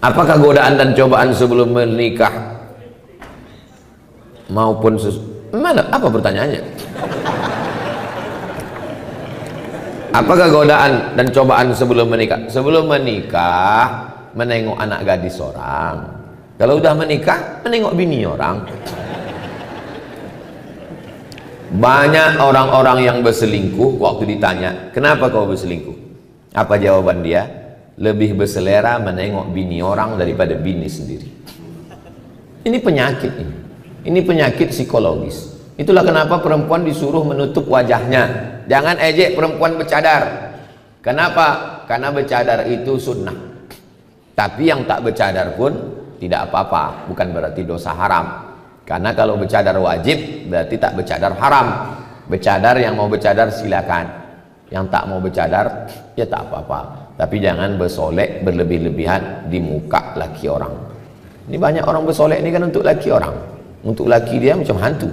Apakah godaan dan cobaan sebelum menikah maupun mana? Apa pertanyaannya? Apakah godaan dan cobaan sebelum menikah? Sebelum menikah menengok anak gadis orang. Kalau udah menikah menengok bini orang. Banyak orang-orang yang berselingkuh, waktu ditanya, kenapa kau berselingkuh? Apa jawaban dia? Lebih berselera menengok bini orang daripada bini sendiri. Ini penyakit ini. Ini penyakit psikologis. Itulah kenapa perempuan disuruh menutup wajahnya. Jangan ejek perempuan bercadar. Kenapa? Karena bercadar itu sunnah. Tapi yang tak bercadar pun tidak apa-apa, bukan berarti dosa haram. Karena kalau bercadar wajib berarti tak bercadar haram. Bercadar, yang mau bercadar silakan, yang tak mau bercadar ya tak apa-apa. Tapi jangan bersolek berlebih-lebihan di muka laki orang. Ini banyak orang bersolek ini kan untuk laki orang. Untuk laki dia macam hantu.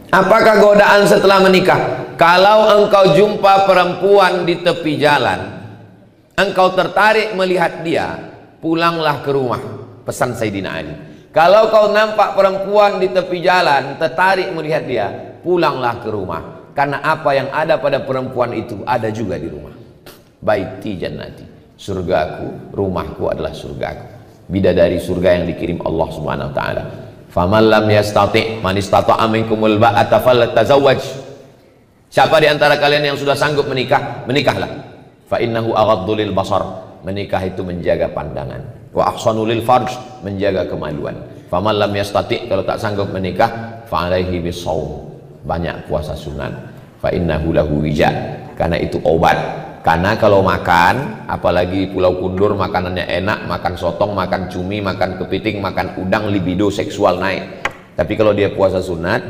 Apakah godaan setelah menikah? Kalau engkau jumpa perempuan di tepi jalan, engkau tertarik melihat dia, pulanglah ke rumah. Pesan Sayyidina Ali. Kalau kau nampak perempuan di tepi jalan, tertarik melihat dia, pulanglah ke rumah. Karena apa yang ada pada perempuan itu ada juga di rumah. Baiti jannati, surgaku, rumahku adalah surgaku. Bidadari surga yang dikirim Allah Subhanahu wa taala. Faman lam yastati' man istata'a minkumul ba'ata falyatazawwaj. Siapa di antara kalian yang sudah sanggup menikah, menikahlah. Fa innahu aghaddu lil basar. Menikah itu menjaga pandangan. Wa ahsanu lil farj, menjaga kemaluan. Faman lam yastati', kalau tak sanggup menikah, fa alaihi bisawm. Banyak puasa sunat. Fa innahu lahu wija, karena itu obat. Karena kalau makan, apalagi Pulau Kundur makanannya enak, makan sotong, makan cumi, makan kepiting, makan udang, libido seksual naik. Tapi kalau dia puasa sunat,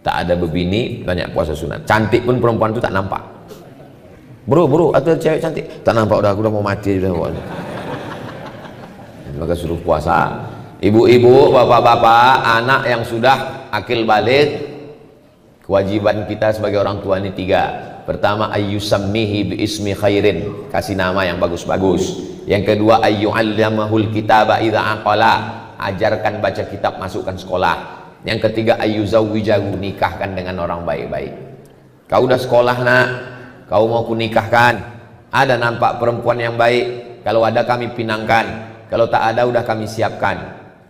tak ada bebini, banyak puasa sunat. Cantik pun perempuan itu tak nampak. Bro, atau cewek cantik, tak nampak, udah aku udah mau mati udah. Maka suruh puasa. Ibu-ibu, bapak-bapak, anak yang sudah akil balik, kewajiban kita sebagai orang tua ini 3. Pertama, ayyusammihi bi ismi khairin, kasih nama yang bagus-bagus. Yang kedua, ayyu'allamahul kitaba idza aqala, ajarkan baca kitab, masukkan sekolah. Yang ketiga, ayyuzawwijahu, nikahkan dengan orang baik-baik. Kau udah sekolah nak, kau mau ku nikahkan, ada nampak perempuan yang baik, kalau ada kami pinangkan, kalau tak ada udah kami siapkan.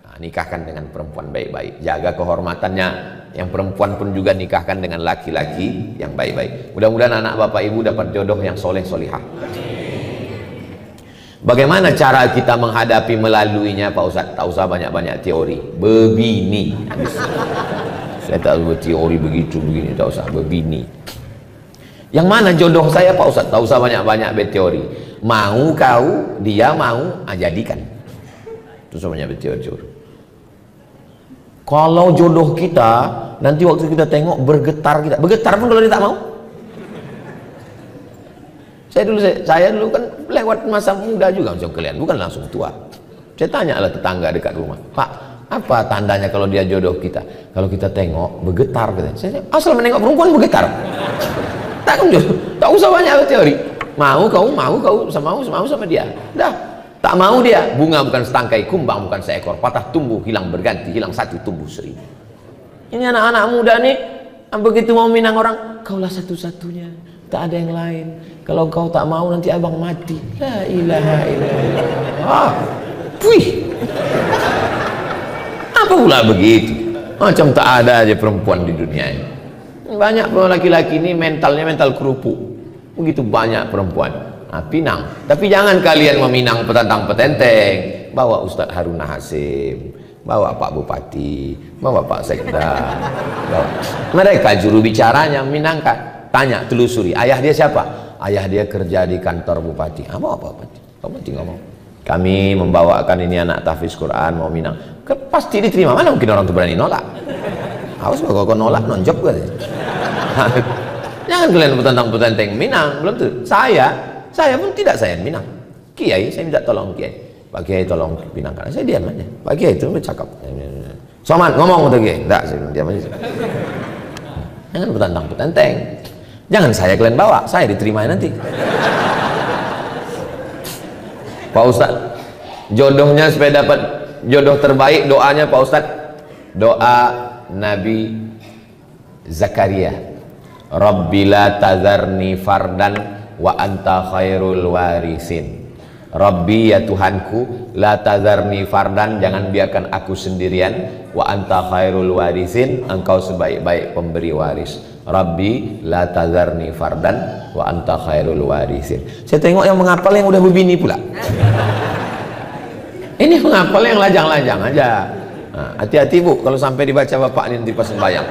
Nah, nikahkan dengan perempuan baik-baik, jaga kehormatannya. Yang perempuan pun juga nikahkan dengan laki-laki yang baik-baik. Mudah-mudahan anak bapak ibu dapat jodoh yang soleh solihah. Bagaimana cara kita menghadapi melaluinya Pak Ustadz? Tak usah banyak-banyak teori. Begini. Saya tak usah teori begitu begini, tak usah begini. Yang mana jodoh saya Pak Ustadz? Tak usah banyak-banyak berteori. Mau kau, dia mau, jadikan. Itu semuanya berteori. Kalau jodoh kita nanti waktu kita tengok bergetar kita, bergetar pun kalau dia tak mau. Saya dulu kan lewat masa muda juga macam kalian, bukan langsung tua. Saya tanyalah tetangga dekat rumah, Pak, apa tandanya kalau dia jodoh kita? Kalau kita tengok bergetar, katanya. Saya asal menengok perempuan bergetar. Tak jodoh, tak usah banyak teori. Mau kau sama dia. Dah. Tak mau dia, bunga bukan setangkai, kumbang bukan seekor, patah tumbuh, hilang berganti, hilang satu tumbuh 1000. Ini anak-anak muda nih, begitu mau minang orang, kaulah satu-satunya, tak ada yang lain. Kalau kau tak mau nanti abang mati. La ilaha illallah. Wih, apa pula begitu? Macam tak ada aja perempuan di dunia ini. Banyak laki-laki ini mentalnya mental kerupuk. Begitu banyak perempuan. Nah, pinang, tapi jangan kalian meminang petantang-petenteng. Bawa Ustadz Haruna Hasim, bawa Pak Bupati, bawa Pak Sekda, bawa. Mereka juru bicaranya minangkan. Tanya, telusuri, ayah dia siapa? Ayah dia kerja di kantor Bupati. Apa Bupati? Bupati ngomong, kami membawakan ini anak tahfiz Quran mau minang. Pasti diterima, mana mungkin orang itu berani nolak. Awas kalau kau nolak nonjok katanya. Jangan kalian petantang-petenteng minang, belum tuh. Saya pun tidak saya minang. Kiai, saya minta tolong Kiai. Pak Kiai tolong pinangkan. Saya diam aja. Pak Kiai itu bercakap. Somad ngomong untuk Kiai. Enggak, saya diam aja. Jangan petantang-petenteng. Jangan saya kalian bawa, saya diterima nanti. Pak Ustadz, jodohnya supaya dapat jodoh terbaik, doanya Pak Ustadz, doa Nabi Zakaria, Rabbi la tazarni fardan wa anta khairul warisin. Rabbi, ya Tuhanku, la tazarni fardan, jangan biarkan aku sendirian, wa anta khairul warisin, engkau sebaik-baik pemberi waris. Rabbi la tazarni fardan wa anta khairul warisin. Saya tengok yang menghafal yang udah berbini pula. Ini menghafal yang lajang-lajang aja. Hati-hati bu, kalau sampai dibaca bapak nanti pas sembahyang.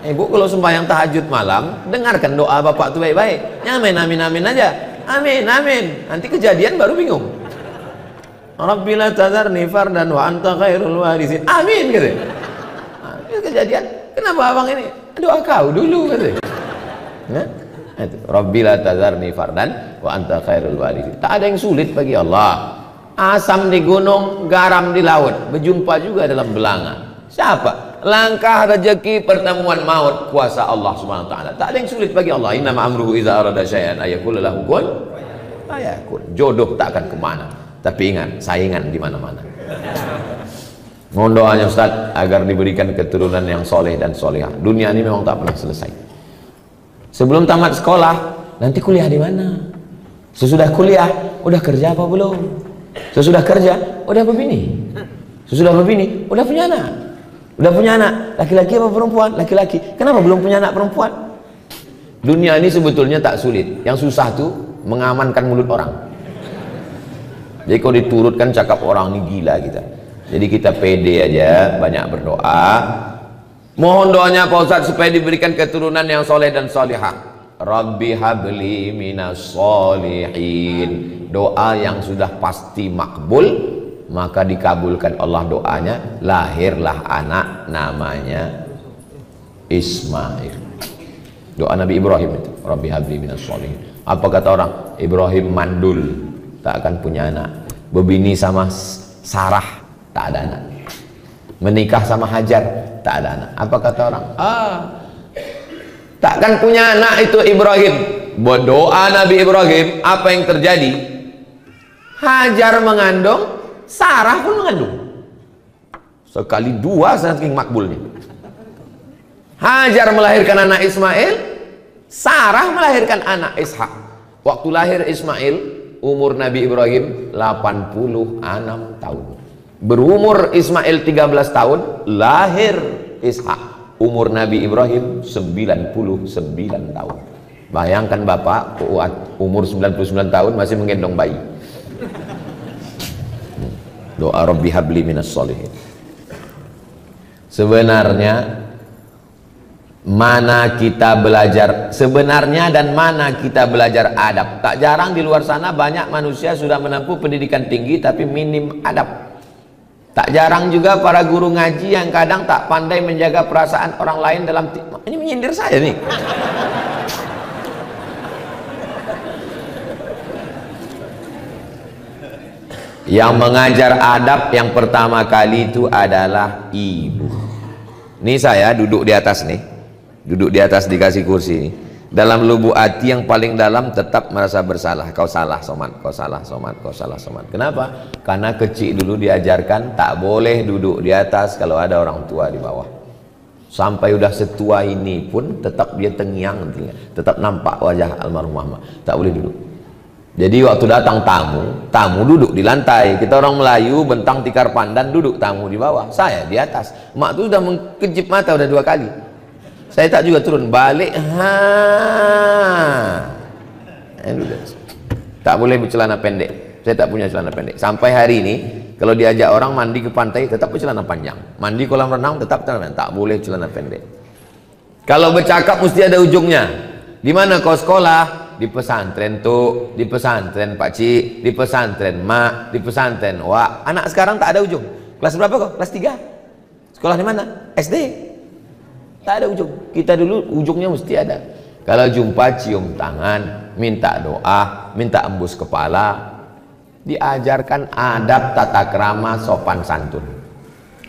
Ibu kalau sembahyang tahajud malam, dengarkan doa bapak itu baik-baik. Amin amin amin aja. Amin amin. Nanti kejadian baru bingung. Rabbi la tazarni fardan wa anta khairul warisin. Amin gitu. Ini kejadian. Kenapa abang ini? Doa kau dulu gitu. Nah, Rabbi la tazarni fardan wa anta khairul warisin. Tak ada yang sulit bagi Allah. Asam di gunung, garam di laut, berjumpa juga dalam belanga. Siapa? Langkah rezeki, pertemuan maut, kuasa Allah Subhanahu wa taala. Tak ada yang sulit bagi Allah. Innama amruhu idza arada syai'an ayaqul lahu kun fayakun. Jodoh tak akan kemana, tapi ingat, saingan di mana-mana. Mohon doanya Ustaz agar diberikan keturunan yang soleh dan solehah. Dunia ini memang tak pernah selesai. Sebelum tamat sekolah, nanti kuliah di mana? Sesudah kuliah, udah kerja apa belum? Sesudah kerja, udah berbini. Sesudah berbini, udah punya anak. Udah punya anak, laki-laki apa perempuan? Laki-laki. Kenapa belum punya anak perempuan? Dunia ini sebetulnya tak sulit. Yang susah tuh mengamankan mulut orang. Jadi kalau diturutkan cakap orang ini gila kita. Jadi kita pede aja, banyak berdoa. Mohon doanya Pak Ustadz supaya diberikan keturunan yang soleh dan solehah. Rabbi habli minas solihin. Doa yang sudah pasti makbul, maka dikabulkan Allah doanya, lahirlah anak namanya Ismail. Doa Nabi Ibrahim itu, Rabbi habli minas solihin. Apa kata orang? Ibrahim mandul, tak akan punya anak. Berbini sama Sarah, tak ada anak. Menikah sama Hajar, tak ada anak. Apa kata orang? Takkan punya anak itu Ibrahim. Berdoa Nabi Ibrahim, apa yang terjadi? Hajar mengandung, Sarah pun mengandung. Sekali dua saking makbulnya. Hajar melahirkan anak Ismail, Sarah melahirkan anak Ishak. Waktu lahir Ismail, umur Nabi Ibrahim 86 tahun. Berumur Ismail 13 tahun, lahir Ishak. Umur Nabi Ibrahim 99 tahun. Bayangkan bapak umur 99 tahun masih menggendong bayi. Doa Rabbi habli minas solihin. Sebenarnya mana kita belajar sebenarnya dan mana kita belajar adab. Tak jarang di luar sana banyak manusia sudah menempuh pendidikan tinggi tapi minim adab. Tak jarang juga para guru ngaji yang kadang tak pandai menjaga perasaan orang lain dalam ini menyindir saya nih. Yang mengajar adab yang pertama kali itu adalah ibu. Ini saya duduk di atas nih, duduk di atas dikasih kursi ini. Dalam lubuk hati yang paling dalam tetap merasa bersalah. Kau salah Somad, kau salah Somad, kau salah Somad. Kenapa? Karena kecil dulu diajarkan tak boleh duduk di atas kalau ada orang tua di bawah. Sampai udah setua ini pun tetap dia tengiang, tetap nampak wajah almarhum Mama. Tak boleh duduk. Jadi waktu datang tamu duduk di lantai. Kita orang Melayu bentang tikar pandan, duduk tamu di bawah, saya di atas. Mak tuh udah mengkejip mata udah 2 kali. Saya tak juga turun, balik. Tak boleh bercelana pendek. Saya tak punya celana pendek. Sampai hari ini kalau diajak orang mandi ke pantai tetap bercelana panjang. Mandi kolam renang tetap celana pendek. Tak boleh celana pendek. Kalau bercakap mesti ada ujungnya. Di mana kau sekolah? Di pesantren tuh, di pesantren Pak Cik, di pesantren Mak, di pesantren Wak. Anak sekarang tak ada ujung. Kelas berapa kok? Kelas 3. Sekolah di mana? SD. Tak ada ujung. Kita dulu ujungnya mesti ada. Kalau jumpa cium tangan, minta doa, minta embus kepala. Diajarkan adab tata krama sopan santun.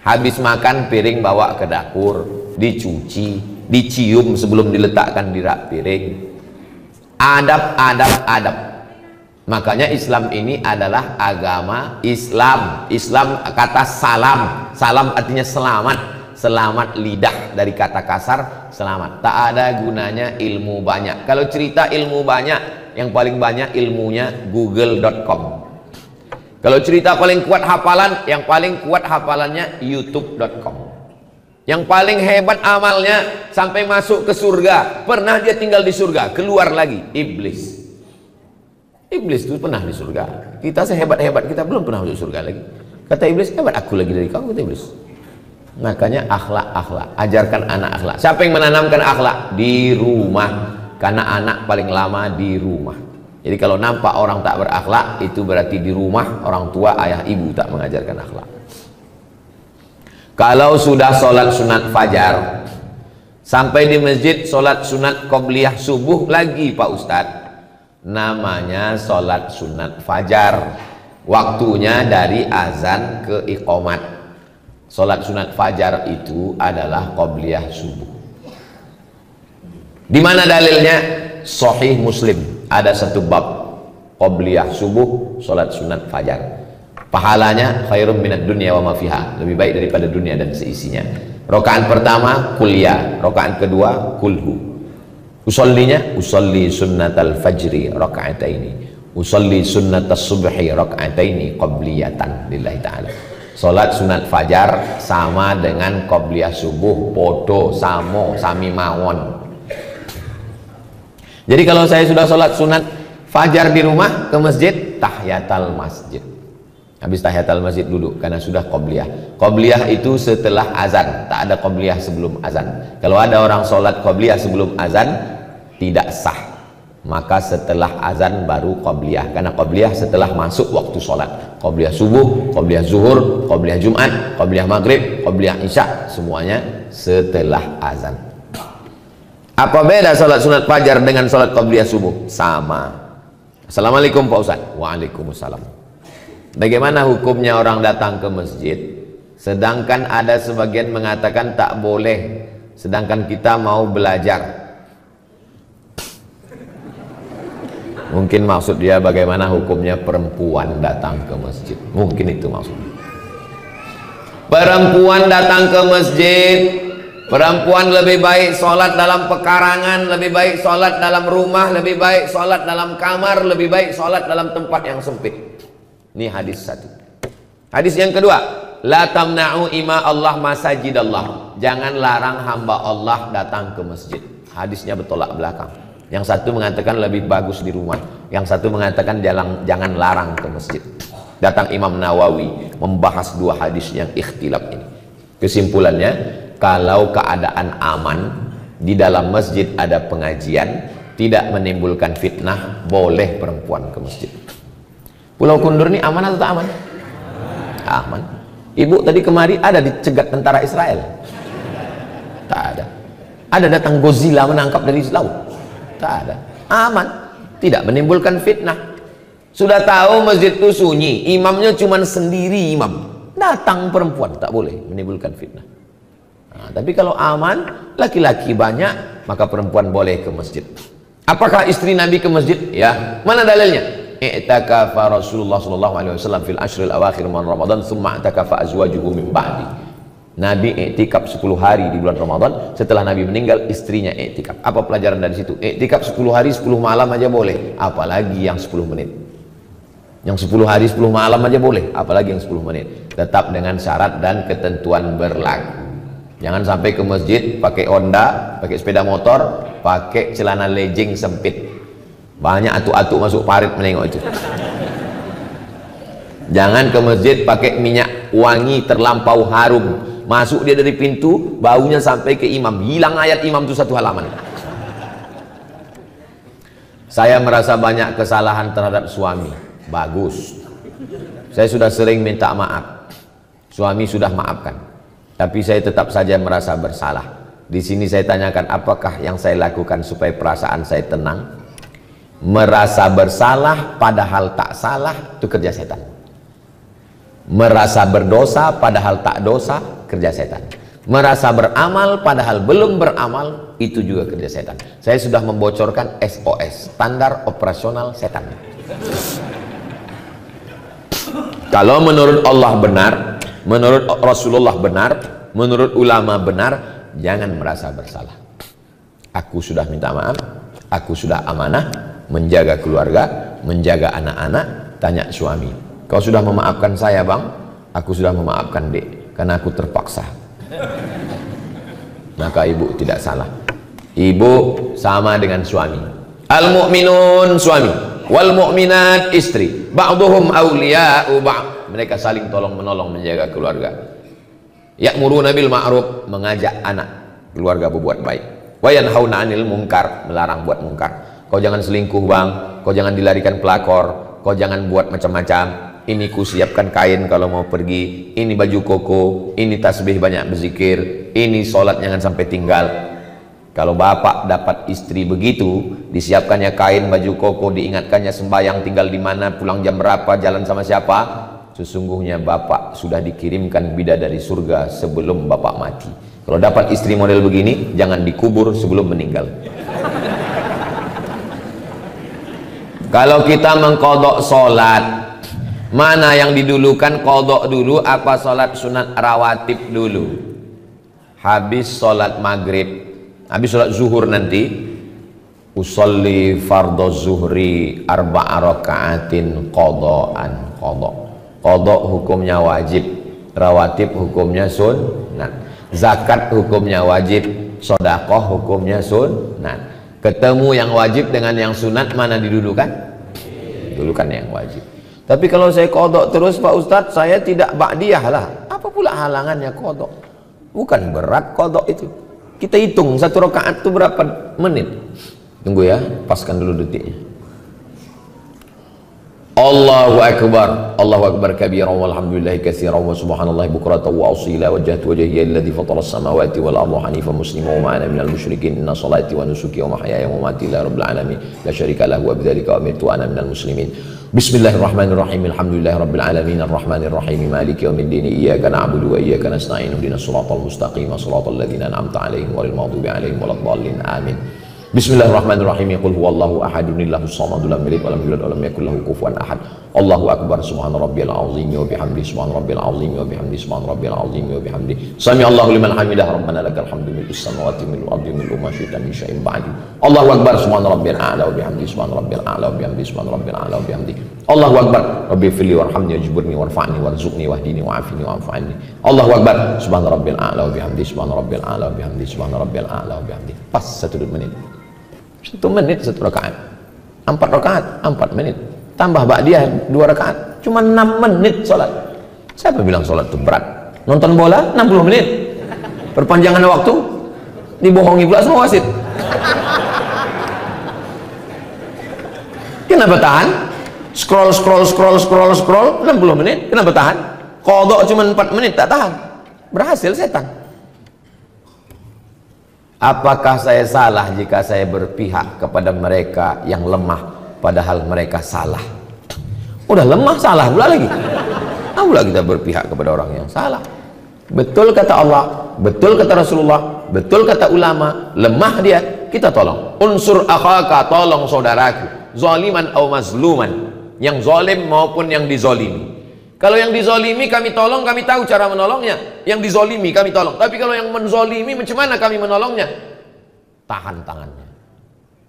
Habis makan piring bawa ke dapur, dicuci, dicium sebelum diletakkan di rak piring. Adab. Makanya Islam ini adalah agama Islam. Islam kata salam. Salam artinya selamat. Selamat lidah, dari kata kasar selamat. Tak ada gunanya ilmu banyak. Kalau cerita ilmu banyak, yang paling banyak ilmunya google.com. Kalau cerita paling kuat hafalan, yang paling kuat hafalannya youtube.com. Yang paling hebat amalnya sampai masuk ke surga. Pernah dia tinggal di surga, keluar lagi, iblis. Iblis itu pernah di surga. Kita sehebat-hebat kita belum pernah masuk surga lagi. Kata iblis, hebat aku lagi dari kau, kata iblis. Makanya akhlak, ajarkan anak akhlak. Siapa yang menanamkan akhlak? Di rumah. Karena anak paling lama di rumah. Jadi kalau nampak orang tak berakhlak, itu berarti di rumah orang tua, ayah, ibu tak mengajarkan akhlak. Kalau sudah sholat sunat fajar, sampai di masjid sholat sunat qobliyah subuh lagi Pak Ustadz, namanya sholat sunat fajar. Waktunya dari azan ke iqomat. Sholat sunat fajar itu adalah qobliyah subuh. Di mana dalilnya? Sahih Muslim, ada satu bab qobliyah subuh, sholat sunat fajar. Pahalanya khairum minad dunya wa ma fiha, lebih baik daripada dunia dan seisinya. Rakaat pertama kuliah, rakaat kedua kulhu. Usollinya usolli sunnatal fajri raka'ataini, usolli sunnatas subhi raka'ataini qabliyatan lillahi ta'ala. Salat sunat fajar sama dengan qabliyah subuh, podo samo sami mawon. Jadi kalau saya sudah salat sunat fajar di rumah, ke masjid, tahiyatul masjid. Habis tahiyatul masjid duduk karena sudah qobliyah. Qobliyah itu setelah azan, tak ada qobliyah sebelum azan. Kalau ada orang sholat qobliyah sebelum azan, tidak sah. Maka setelah azan baru qobliyah, karena qobliyah setelah masuk waktu sholat. Qobliyah subuh, qobliyah zuhur, qobliyah jumat, qobliyah maghrib, qobliyah isya, semuanya setelah azan. Apa beda sholat sunat fajar dengan sholat qobliyah subuh? Sama. Assalamualaikum Pak Ustaz. Waalaikumsalam. Bagaimana hukumnya orang datang ke masjid, sedangkan ada sebagian mengatakan tak boleh, sedangkan kita mau belajar? Mungkin maksud dia bagaimana hukumnya perempuan datang ke masjid. Mungkin itu maksudnya. Perempuan datang ke masjid, perempuan lebih baik sholat dalam pekarangan, lebih baik sholat dalam rumah, lebih baik sholat dalam kamar, lebih baik sholat dalam tempat yang sempit. Ini hadis satu. Hadis yang kedua, la tamna'u ima Allah masajidallah. Jangan larang hamba Allah datang ke masjid. Hadisnya bertolak belakang. Yang satu mengatakan lebih bagus di rumah, yang satu mengatakan jangan larang ke masjid. Datang Imam Nawawi membahas dua hadis yang ikhtilaf ini. Kesimpulannya, kalau keadaan aman, di dalam masjid ada pengajian, tidak menimbulkan fitnah, boleh perempuan ke masjid. Pulau Kundur ini aman atau tak aman? Aman. Ibu tadi kemari ada dicegat tentara Israel? Tak ada. Ada datang Godzilla menangkap dari laut? Tak ada. Aman. Tidak menimbulkan fitnah. Sudah tahu masjid itu sunyi, imamnya cuma sendiri imam. Datang perempuan, tak boleh menimbulkan fitnah. Nah, tapi kalau aman, laki-laki banyak, maka perempuan boleh ke masjid. Apakah istri Nabi ke masjid? Ya. Mana dalilnya? I'takafa Rasulullah sallallahu alaihi wasallam fil ashril awakhir min Ramadan, thumma i'takafa azwajuhu min ba'di. Nabi i'tikaf 10 hari di bulan Ramadan, setelah Nabi meninggal istrinya i'tikaf. Apa pelajaran dari situ? I'tikaf 10 hari 10 malam aja boleh, apalagi yang 10 menit. Yang 10 hari 10 malam aja boleh, apalagi yang 10 menit. Tetap dengan syarat dan ketentuan berlaku. Jangan sampai ke masjid pakai Honda, pakai sepeda motor, pakai celana legging sempit. Banyak atuk-atuk masuk parit menengok itu. Jangan ke masjid pakai minyak wangi terlampau harum. Masuk dia dari pintu, baunya sampai ke imam. Hilang ayat imam itu satu halaman. Saya merasa banyak kesalahan terhadap suami. Bagus. Saya sudah sering minta maaf. Suami sudah maafkan. Tapi saya tetap saja merasa bersalah. Di sini saya tanyakan, apakah yang saya lakukan supaya perasaan saya tenang? Merasa bersalah padahal tak salah, itu kerja setan. Merasa berdosa padahal tak dosa, kerja setan. Merasa beramal padahal belum beramal, itu juga kerja setan. Saya sudah membocorkan SOS, standar operasional setan. Kalau menurut Allah benar, menurut Rasulullah benar, menurut ulama benar, jangan merasa bersalah. Aku sudah minta maaf, aku sudah amanah menjaga keluarga, menjaga anak-anak. Tanya suami, kau sudah memaafkan saya bang? Aku sudah memaafkan dek, karena aku terpaksa. Maka ibu tidak salah. Ibu sama dengan suami. Al-mu'minun suami, wal mu'minat istri, ba'duhum awliya'u ba'd. Mereka saling tolong menolong menjaga keluarga. Ya'muruna bil ma'ruf, mengajak anak keluarga berbuat baik. Wa yanhauna 'anil munkar, melarang buat munkar. Kau jangan selingkuh bang, kau jangan dilarikan pelakor, kau jangan buat macam-macam. Ini ku siapkan kain kalau mau pergi, ini baju koko, ini tasbih banyak berzikir, ini sholat jangan sampai tinggal. Kalau bapak dapat istri begitu, disiapkannya kain, baju koko, diingatkannya sembahyang tinggal di mana, pulang jam berapa, jalan sama siapa, sesungguhnya bapak sudah dikirimkan bidadari surga sebelum bapak mati. Kalau dapat istri model begini, jangan dikubur sebelum meninggal. Kalau kita mengqadha sholat, mana yang didulukan, qadha dulu apa sholat sunat rawatib dulu? Habis sholat maghrib, habis sholat zuhur nanti, usolli fardhu zuhri arba'a raka'atin qadha'an. Qadha hukumnya wajib, rawatib hukumnya sunnat, zakat hukumnya wajib, sedekah hukumnya sunnat. Ketemu yang wajib dengan yang sunat, mana didulukan? Dulukan yang wajib. Tapi kalau saya qadha terus Pak Ustadz, saya tidak ba'diyah lah. Apa pula halangannya qadha? Bukan berat qadha itu. Kita hitung satu rakaat itu berapa menit. Tunggu ya, paskan dulu detiknya. Allahu akbar, Allahu akbar kabira walhamdulillahi katsiran wa subhanallahi bukratan wa asila wajjahtu wajhiya alladhi fatara as-samawati wal arda hanifan musliman wa ma ana minal musyrikin inna salati wa nusuki wa mahyaya wa mamati lillahi rabbil alamin la syarika lahu wa bidzalika umirtu ana minal muslimin. Bismillahirrahmanirrahim. Alhamdulillahi rabbil alamin arrahmanir rahim maliki yaumiddin iyyaka na'budu wa iyyaka nasta'in ihdinas siratal mustaqim siratal ladzina an'amta 'alaihim ghairil maghdubi 'alaihim waladdallin amin. Bismillahirrahmanirrahim. Qul huwallahu ahadun lahus samad lam yalid wa lam yulad wa lam yakul lahu kufuwan ahad. Allahu akbar subhana rabbiyal azim wa bihamdihi subhana rabbiyal azim wa bihamdihi subhana rabbiyal azim wa bihamdihi sami Allahu liman hamidah rabbana lakal hamdu mil'us samawati wal ardi mil'u ma syi'ta min syai'in ba'du. Allahu akbar subhana rabbiyal a'la wa bihamdihi subhana rabbiyal a'la wa bihamdihi subhana rabbiyal a'la wa bihamdihi. Allahu akbar rabbighfirli warhamni wajburni warfa'ni warzuqni wahdini wa'afini wa'af'anni. Allahu akbar subhana rabbiyal a'la wa bihamdihi subhana rabbiyal a'la wa bihamdihi subhana rabbiyal a'la wa bihamdihi. Pas 1 menit. 1 menit 1 rakaat. 4 rakaat 4 menit. Tambah ba'diyah 2 rakaat, cuma 6 menit sholat. Siapa bilang sholat itu berat? Nonton bola 60 menit, perpanjangan waktu, dibohongi pula sama wasit. Kenapa tahan? Scroll 60 menit, kenapa tahan? Qadha cuma 4 menit, tak tahan. Berhasil setan. Apakah saya salah jika saya berpihak kepada mereka yang lemah padahal mereka salah? Udah lemah salah pula lagi. Pula kita berpihak kepada orang yang salah. Betul kata Allah, betul kata Rasulullah, betul kata ulama, lemah dia, kita tolong. Unsur akhaka, tolong saudaraku, zaliman atau mazluman, yang zalim maupun yang dizalimi. Kalau yang dizolimi kami tolong, kami tahu cara menolongnya. Yang dizolimi kami tolong. Tapi kalau yang menzolimi, macam mana kami menolongnya? Tahan tangannya.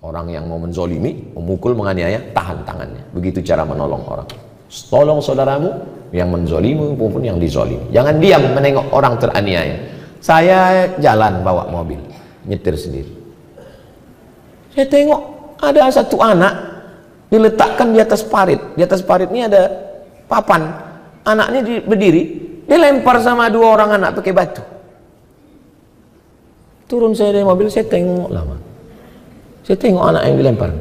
Orang yang mau menzolimi, memukul, menganiaya, tahan tangannya. Begitu cara menolong orang. Tolong saudaramu yang menzolimi maupun yang dizolimi. Jangan diam menengok orang teraniaya. Saya jalan bawa mobil, nyetir sendiri. Saya tengok ada satu anak diletakkan di atas parit. Di atas parit ini ada papan. Anaknya berdiri, dia lempar sama 2 orang anak pakai batu. Turun saya dari mobil, saya tengok lama. Saya tengok anak yang dilempar.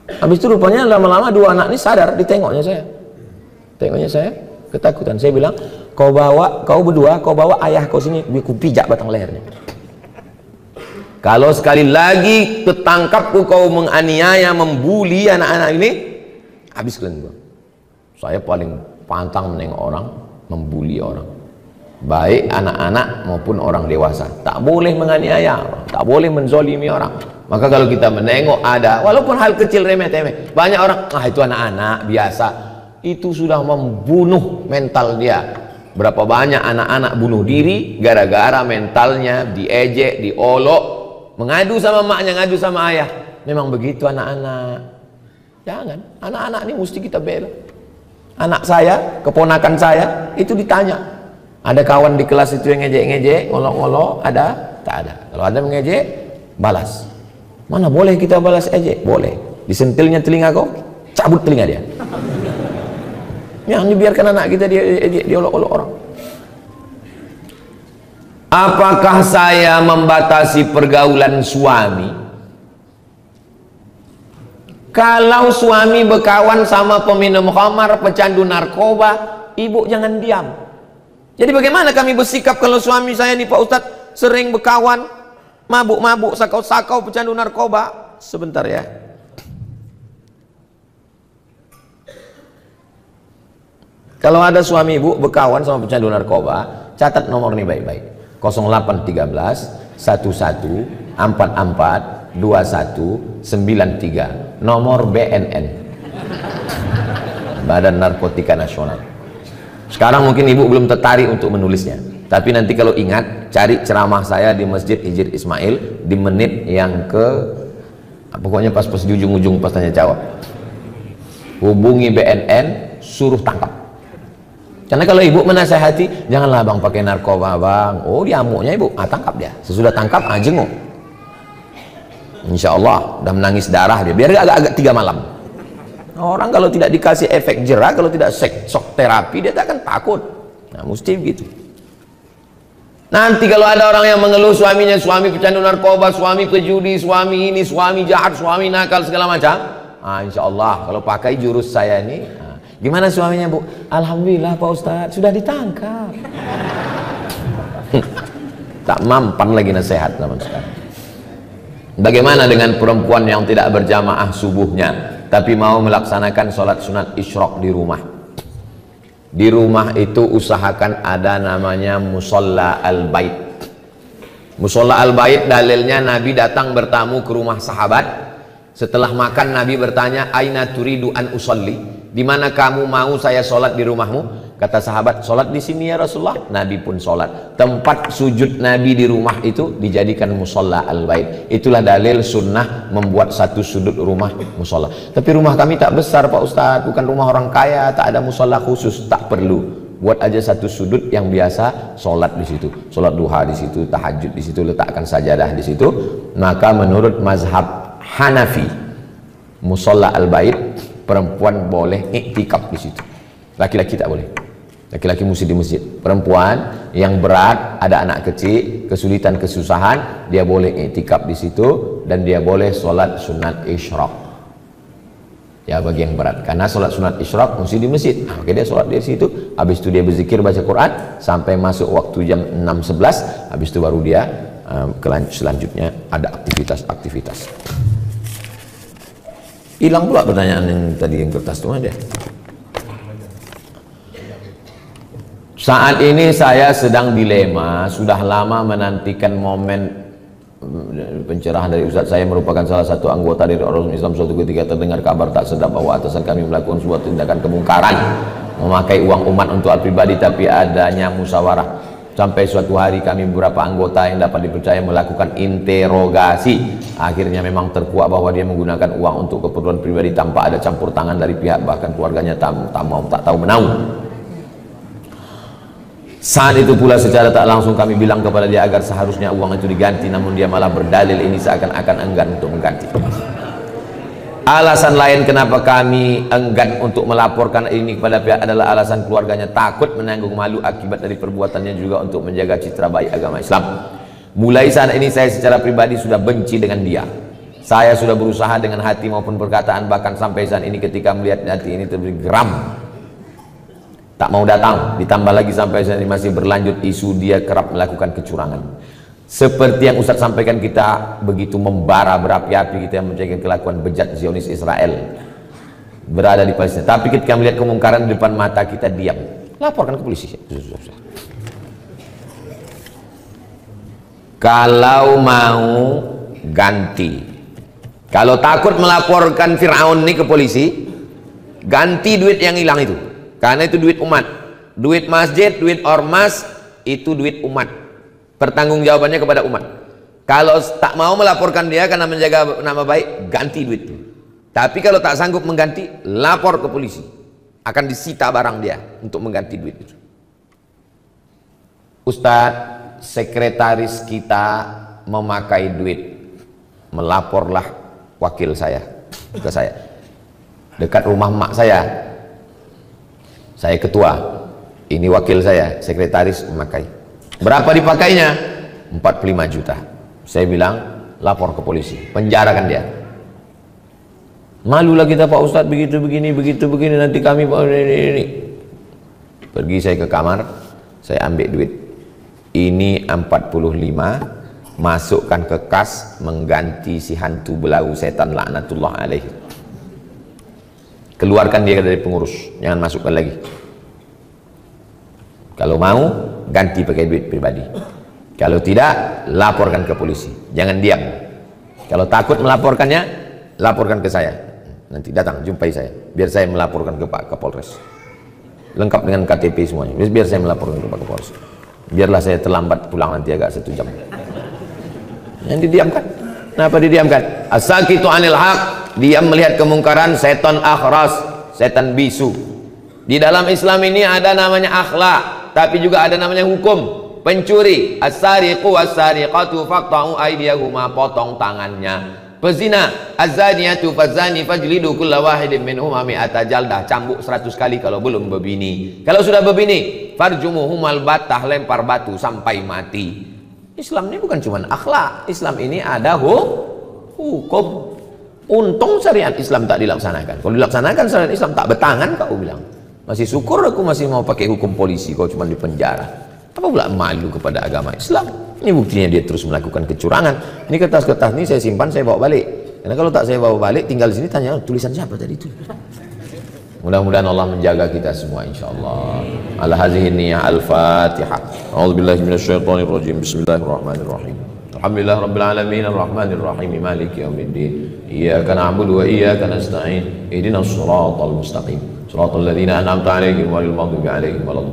Habis itu rupanya lama-lama 2 anak ini sadar, ditengoknya saya. Tengoknya saya, ketakutan. Saya bilang, kau berdua, kau bawa ayah kau sini, biar ku pijak batang lehernya. Kalau sekali lagi ketangkapku kau menganiaya, membuli anak-anak ini, habis kalian gua. Saya paling pantang menengok orang, membuli orang. baik anak-anak maupun orang dewasa. Tak boleh menganiaya orang, tak boleh menzolimi orang. Maka kalau kita menengok ada, walaupun hal kecil remeh-temeh, banyak orang, itu anak-anak biasa, itu sudah membunuh mental dia. Berapa banyak anak-anak bunuh diri gara-gara mentalnya diejek, diolok, mengadu sama maknya, ngadu sama ayah. Memang begitu anak-anak. Jangan, anak-anak ini mesti kita bela. Anak saya, keponakan saya, itu ditanya, ada kawan di kelas itu yang ngejek-ngejek, ngolok-ngolok, ada? Tak ada. Kalau ada mengejek, balas. Mana boleh kita balas ejek? Boleh. Disentilnya telinga kau, cabut telinga dia. Yang dibiarkan anak kita dia olok-olok orang. Apakah saya membatasi pergaulan suami? Kalau suami berkawan sama peminum khamar, pecandu narkoba, ibu jangan diam. Jadi bagaimana kami bersikap kalau suami saya nih Pak Ustadz sering berkawan, mabuk-mabuk, sakau-sakau, pecandu narkoba? Sebentar ya. Kalau ada suami ibu berkawan sama pecandu narkoba, catat nomor ini baik-baik. 0813 11 44 21 93, nomor BNN, Badan Narkotika Nasional. Sekarang mungkin ibu belum tertarik untuk menulisnya, tapi nanti kalau ingat, cari ceramah saya di Masjid Hijr Ismail di menit yang pokoknya pas di ujung-ujung pas tanya jawab. Hubungi BNN, suruh tangkap. Karena kalau ibu menasehati, janganlah bang pakai narkoba bang. Oh diamuknya ibu, tangkap dia. Sesudah tangkap, jenguk. Insya Allah udah menangis darah dia, biar agak-agak 3 malam. Orang kalau tidak dikasih efek jerah, kalau tidak shock terapi, dia tak akan takut. Nah mesti begitu. Nanti kalau ada orang yang mengeluh suaminya, suami pecandu narkoba, suami pejudi, suami ini, suami jahat, suami nakal, segala macam, insya Allah kalau pakai jurus saya ini, gimana suaminya bu? Alhamdulillah Pak Ustadz sudah ditangkap. Tak mampan lagi nasihat zaman sekarang. Bagaimana dengan perempuan yang tidak berjamaah subuhnya tapi mau melaksanakan sholat sunat isyraq di rumah? Di rumah itu usahakan ada namanya musolla al-bait. Musolla al-bait dalilnya Nabi datang bertamu ke rumah sahabat. Setelah makan Nabi bertanya, aina turidu an usolli? Di mana kamu mau saya sholat di rumahmu? Kata sahabat, sholat di sini ya Rasulullah. Nabi pun sholat. Tempat sujud Nabi di rumah itu dijadikan musolla al-bait. Itulah dalil sunnah membuat satu sudut rumah musolla. Tapi rumah kami tak besar Pak Ustadz, bukan rumah orang kaya, tak ada musolla khusus. Tak perlu, buat aja satu sudut yang biasa sholat di situ, sholat duha di situ, tahajud di situ, letakkan sajadah di situ. Maka menurut mazhab Hanafi, musolla al-bait perempuan boleh iktikaf di situ, laki-laki tak boleh. Laki-laki mesti di masjid. Perempuan yang berat, ada anak kecil, kesulitan, kesusahan, dia boleh iktikaf di situ dan dia boleh sholat sunat isyraq. Ya bagi yang berat, karena sholat sunat isyraq mesti di masjid. Oke, dia sholat di situ, habis itu dia berzikir baca Quran sampai masuk waktu jam 6.11, habis itu baru dia selanjutnya ada aktivitas-aktivitas. Hilang pula pertanyaan yang tadi yang kertas itu aja. Saat ini saya sedang dilema, sudah lama menantikan momen pencerahan dari Ustadz. Saya merupakan salah satu anggota dari orang Islam. Suatu ketika terdengar kabar tak sedap bahwa atasan kami melakukan sebuah tindakan kemungkaran, memakai uang umat untuk hal pribadi, tapi adanya musyawarah. Sampai suatu hari kami beberapa anggota yang dapat dipercaya melakukan interogasi. Akhirnya memang terkuak bahwa dia menggunakan uang untuk keperluan pribadi tanpa ada campur tangan dari pihak bahkan keluarganya tak tahu menahu. Saat itu pula secara tak langsung kami bilang kepada dia agar seharusnya uang itu diganti, namun dia malah berdalil ini seakan-akan enggan untuk mengganti. Alasan lain kenapa kami enggan untuk melaporkan ini kepada pihak adalah alasan keluarganya takut menanggung malu akibat dari perbuatannya, juga untuk menjaga citra baik agama Islam. Mulai saat ini saya secara pribadi sudah benci dengan dia. Saya sudah berusaha dengan hati maupun perkataan, bahkan sampai saat ini ketika melihat hati ini terberi geram, tak mau datang. Ditambah lagi sampai saat ini masih berlanjut isu dia kerap melakukan kecurangan. Seperti yang Ustadz sampaikan, kita begitu membara berapi-api, kita mencegah kelakuan bejat Zionis Israel berada di Palestina. Tapi ketika melihat kemungkaran di depan mata kita diam. Laporkan ke polisi. Kalau mau ganti. Kalau takut melaporkan Fir'aun ini ke polisi, ganti duit yang hilang itu. Karena itu duit umat. Duit masjid, duit ormas, itu duit umat. Pertanggungjawabannya kepada umat. Kalau tak mau melaporkan dia karena menjaga nama baik, ganti duit itu. Tapi kalau tak sanggup mengganti, lapor ke polisi. Akan disita barang dia untuk mengganti duit itu. Ustadz, sekretaris kita memakai duit. Melaporlah wakil saya ke saya. Dekat rumah mak saya ketua, ini wakil saya, sekretaris memakai. Berapa dipakainya? 45 juta. Saya bilang, lapor ke polisi, penjarakan dia. Malulah kita Pak Ustadz, begitu begini nanti kami ini. Pergi saya ke kamar, saya ambil duit. Ini 45, masukkan ke kas, mengganti si hantu belau setan laknatullah alaih. Keluarkan dia dari pengurus, jangan masukkan lagi. Kalau mau, ganti pakai duit pribadi. Kalau tidak, laporkan ke polisi. Jangan diam. Kalau takut melaporkannya, laporkan ke saya. Nanti datang, jumpai saya. Biar saya melaporkan ke Pak Kapolres. Lengkap dengan KTP semuanya. Biar saya melaporkan ke Pak Kapolres. Biarlah saya terlambat pulang nanti agak 1 jam. Yang didiamkan. Kenapa didiamkan? As-sakitu anil haq, diam melihat kemungkaran, setan akhras, setan bisu. Di dalam Islam ini ada namanya akhlak, tapi juga ada namanya hukum. Pencuri, as-sariqu was-sariqatu faqta'u aydiyahuma, potong tangannya. Pezina, az-zaniyatu faz-zani fajlidu kulla wahidin minhuma mi'ata jaldah, cambuk 100 kali kalau belum berbini. Kalau sudah berbini, farjumuhumal battah, lempar batu sampai mati. Islam ini bukan cuma akhlak, Islam ini ada hukum. Untung syariat Islam tak dilaksanakan. Kalau dilaksanakan syariat Islam tak bertangan, kau bilang masih syukur aku masih mau pakai hukum polisi, kau cuma di penjara. Apa pula malu kepada agama Islam? Ini buktinya dia terus melakukan kecurangan. Ini kertas-kertas ini saya simpan, saya bawa balik. Karena kalau tak saya bawa balik, tinggal di sini tanya tulisan siapa tadi itu. Mudah-mudahan Allah menjaga kita semua insyaallah. Ala hadhihi niyyah al-Fatihah. A'udzubillahi minasyaitonir rajim. Bismillahirrahmanirrahim. Alhamdulillah rabbil alamin arrahmanir rahim maliki yaumiddin. Iyyaka na'budu wa iyyaka nasta'in. Ihdinas siratal mustaqim. Shiratal ladzina an'amta 'alaihim ghairil maghdubi 'alaihim waladdallin.